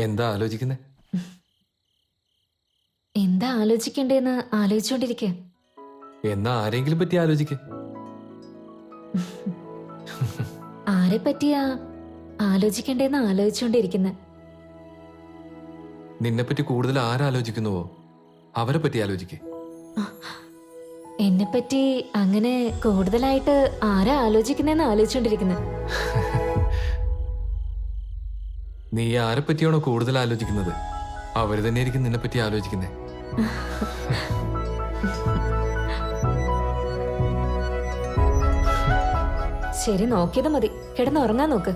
എന്താ ആലോചിക്കുന്നേ? എന്താ ആലോചിക്കണ്ടേന്ന് ആലോചിച്ചോണ്ടിരിക്കുക. എന്നാ ആരെങ്കിലും പറ്റി ആലോചിക്ക. ആരെ പറ്റിയാ ആലോചിക്കണ്ടേന്ന് ആലോചിച്ചോണ്ടിരിക്കുന്ന? നിന്നെപ്പറ്റി കൂടുതൽ ആരാലോചിക്കുന്നുവോ അവരെ പറ്റി ആലോചിക്ക. എന്നെ പറ്റി അങ്ങനെ കൂടുതലായിട്ട് ആരാ ആലോചിക്കുന്നേന്ന് ആലോചിച്ചോണ്ടിരിക്കുന്ന? നീ ആരെ പറ്റിയാണോ കൂടുതൽ ആലോചിക്കുന്നത് അവര് തന്നെയായിരിക്കും നിന്നെ പറ്റി ആലോചിക്കുന്നേ. ശരി, നോക്കിയത് മതി. കിടന്നുറങ്ങാൻ നോക്ക്.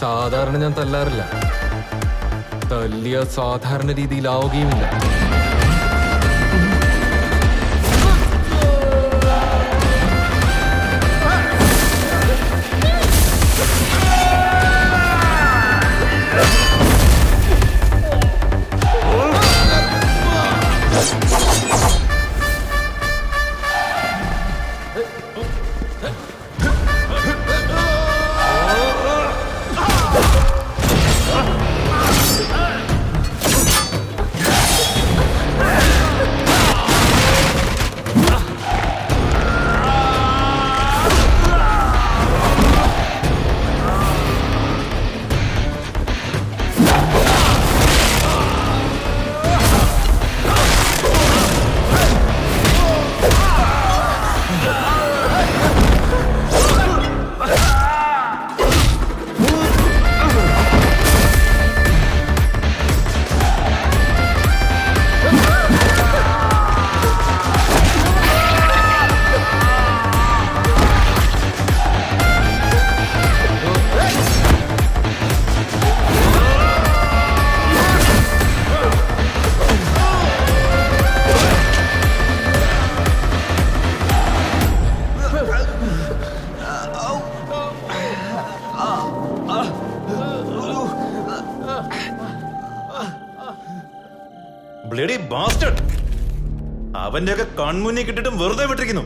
സാധാരണ ഞാൻ തല്ലാറില്ല. തല്ലിയ സാധാരണ രീതിയിലാവുകയുമില്ല. Bloody bastard! അവന്റെയൊക്കെ കൺമുന്നിൽ കിട്ടിട്ടും വെറുതെ വിട്ടിരിക്കുന്നു.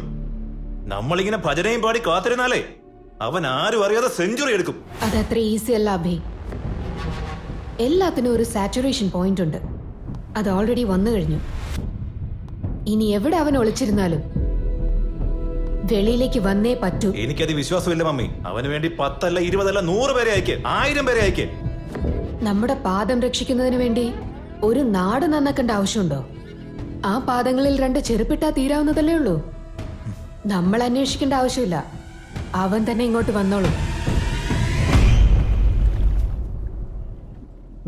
നമ്മളിങ്ങനെ ഭജനയും പാടി കാത്തിരുന്നാലേ അവൻ ആരും അറിയാതെ സെഞ്ചുറി എടുക്കും. അതത്ര ഈസി അല്ല അഭി. എല്ലാത്തിനും ഒരു സാച്ചുറേഷൻ പോയിന്റ് ഉണ്ട്. അത് ഓൾറെഡി വന്നു കഴിഞ്ഞു. ഇനി എവിടെ അവൻ ഒളിച്ചിരുന്നാലും വെളിയിലേക്ക് വന്നേ പറ്റൂ. എനിക്കത് വിശ്വാസമില്ല മമ്മി. അവന് വേണ്ടി 10 അല്ല 20 അല്ല 100 പേരെ അയക്കേ, 1000 പേരെ അയക്കേ. നമ്മുടെ പാദം രക്ഷിക്കുന്നതിന് വേണ്ടി ഒരു നാട് നന്നാക്കേണ്ട ആവശ്യമുണ്ടോ? ആ പാദങ്ങളിൽ 2 ചെരുപ്പിട്ടാ തീരാവുന്നതല്ലേ ഉള്ളൂ. നമ്മൾ അന്വേഷിക്കേണ്ട ആവശ്യമില്ല. അവൻ തന്നെ ഇങ്ങോട്ട് വന്നോളും.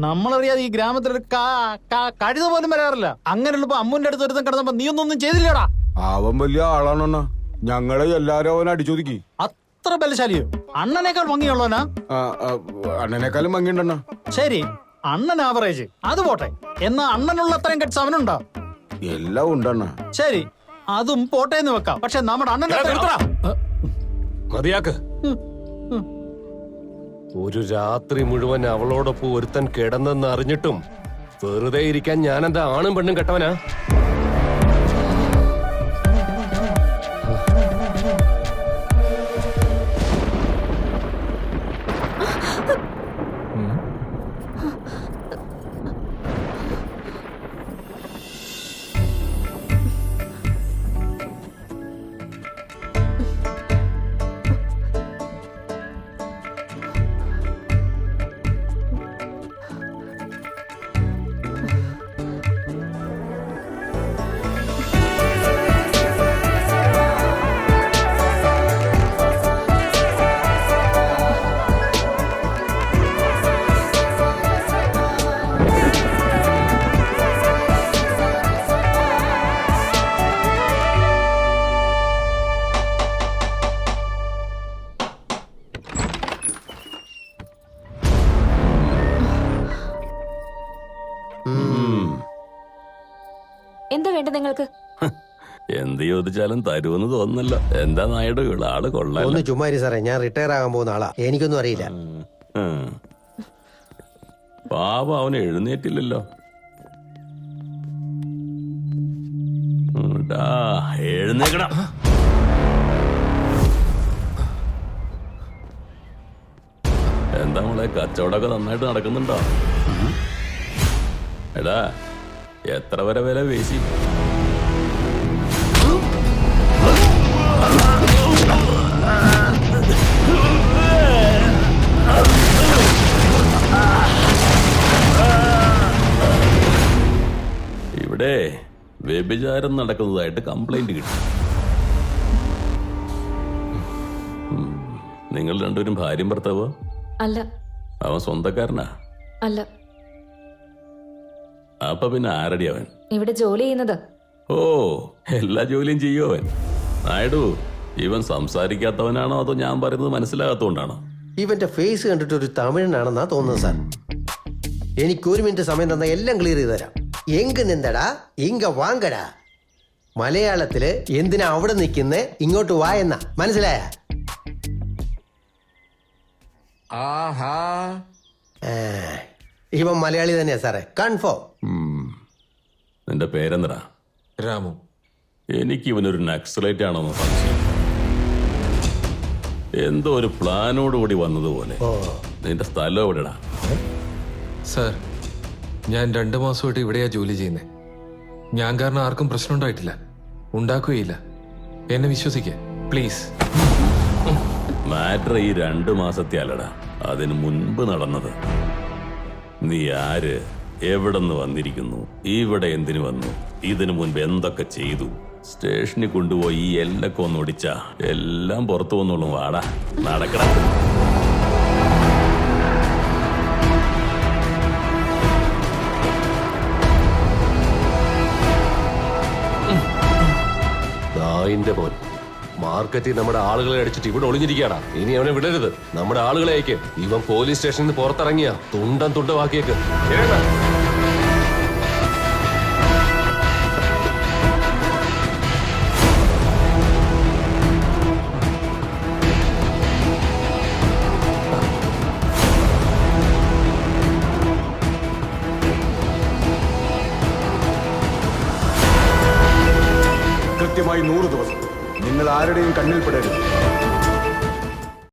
നമ്മളറിയാതെ ഈ ഗ്രാമത്തിൽ കഴുത പോലും വരാറില്ല. അങ്ങനെയുള്ളപ്പോ അമ്മുന്റെ അടുത്ത് ഒരുത്തം കിടന്നപ്പോ നീ ഒന്നും ചെയ്തില്ലടാ. അവൻ വലിയ ആളാണെന്നാ ഞങ്ങളെ എല്ലാരും അവൻ അടിച്ചൊതുക്കി. അത്ര ബലശാലിയോ? അണ്ണനേക്കാൾ ഭംഗിയുള്ളവനാ? അണ്ണനേക്കാളും ഭംഗിയുണ്ടെണ്ണ. ശരി, അണ്ണൻ ആവറേജ് അത് പോട്ടെ. എന്നാ അണ്ണനുള്ള അത്രയും കെട്സ് അവനുണ്ടോ? എല്ലാം ഉണ്ടെണ്ണ. ശരി, അതും പോട്ടേന്ന് വെക്കാം. പക്ഷെ നമ്മുടെ അണ്ണൻ മതിയാക്ക്. ഒരു രാത്രി മുഴുവൻ അവളോടൊപ്പം ഒരുത്തൻ കിടന്നെന്ന് അറിഞ്ഞിട്ടും വെറുതെ ഇരിക്കാൻ ഞാനെന്താ ആണും പെണ്ണും കെട്ടവനാ? വേണ്ടത് നിങ്ങൾക്ക്? എന്ത് ചോദിച്ചാലും തരുമെന്ന് തോന്നുന്നല്ലോ. എന്താ നായിഡു ആള് കൊള്ളാം. ഒന്ന് ചുമ്മാരി സാറേ, ഞാൻ റിട്ടയർ ആകാൻ പോകുന്ന ആളാ, എനിക്കൊന്നും അറിയില്ല. പാപം അവന് എഴുന്നേറ്റില്ലല്ലോ. എഴുന്നേക്കണം. എന്താ മോളെ, കച്ചവടമൊക്കെ നന്നായിട്ട് നടക്കുന്നുണ്ടോ? എടാ, എത്ര വരെ വില വീശി? ഇവിടെ വ്യഭിചാരം നടക്കുന്നതായിട്ട് കംപ്ലൈന്റ് കിട്ടി. നിങ്ങൾ രണ്ടുപേരും ഭാര്യയും ഭർത്താവോ? അല്ല. അവൻ സ്വന്തക്കാരനാ? അല്ല. അപ്പൊ പിന്നെ ആരടി അവൻ? ഇവിടെ ജോലി ചെയ്യുന്നത്. ഓ, എല്ലാ ജോലിയും ചെയ്യോ അവൻ? നായിഡു, ഇവൻ സംസാരിക്കാത്തവനാണോ അതോ ഞാൻ പറയുന്നത് മനസ്സിലാകാത്തോണ്ടാണോ? ഇവന്റെ ഫേസ് കണ്ടിട്ട് ഒരു തമിഴനാണെന്നാ തോന്നുന്നത് സാർ. എനിക്ക് 1 മിനിറ്റ് സമയം തന്നാ എല്ലാം ക്ലിയർ ചെയ്ത് തരാം. എങ്ക് നിന്തടാ ഇങ്ക വാങ്കടാ. മലയാളത്തില് എന്തിനാ അവിടെ നിൽക്കുന്നേ, ഇങ്ങോട്ട് വാ എന്നാ. മനസ്സിലായ? ഇവൻ മലയാളി തന്നെയാ സാറേ, കൺഫേം. നിന്റെ പേരെന്തടാ? രാമു. എനിക്ക് ഇവനൊരു നക്സലൈറ്റ് ആണോന്ന് സംശയം. എന്തോ ഒരു പ്ലാനോടുകൂടി വന്നതുപോലെ. നിന്റെ സ്ഥലം എവിടെടാ? സാർ, ഞാൻ 2 മാസമായിട്ട് ഇവിടെയാ ജോലി ചെയ്യുന്നത്. ഞാൻ കാരണം ആർക്കും പ്രശ്നം ഉണ്ടായിട്ടില്ല, ഉണ്ടാക്കുകയില്ല. എന്നെ വിശ്വസിക്കേ പ്ലീസ്. മാറ്റർ ഈ 2 മാസത്തെ അല്ലടാ, അതിന് മുൻപ് നടന്നത്. നീ ആര്, എവിടെന്ന് വന്നിരിക്കുന്നു, ഇവിടെ എന്തിനു വന്നു, ഇതിനു മുൻപ് എന്തൊക്കെ ചെയ്തു, സ്റ്റേഷനിൽ കൊണ്ടുപോയി ഈ എല്ലൊക്കെ ഒന്ന് ഒടിച്ചാ എല്ലാം പുറത്തു വന്നോളും. വാടാ, നടക്കണം. നായിന്റെ മോൻ മാർക്കറ്റിൽ നമ്മുടെ ആളുകളെ അടിച്ചിട്ട് ഇവിടെ ഒളിഞ്ഞിരിക്കാടാ. ഇനി അവനെ വിടരുത്. നമ്മുടെ ആളുകളെ അയക്ക്. ഇവൻ പോലീസ് സ്റ്റേഷനിൽ നിന്ന് പുറത്തിറങ്ങിയ തുണ്ടം തുണ്ടമാക്കിയേക്ക്. കൃത്യമായി 100 ദിവസം നിങ്ങൾ ആരുടെയും കണ്ണിൽ പെടരുത്.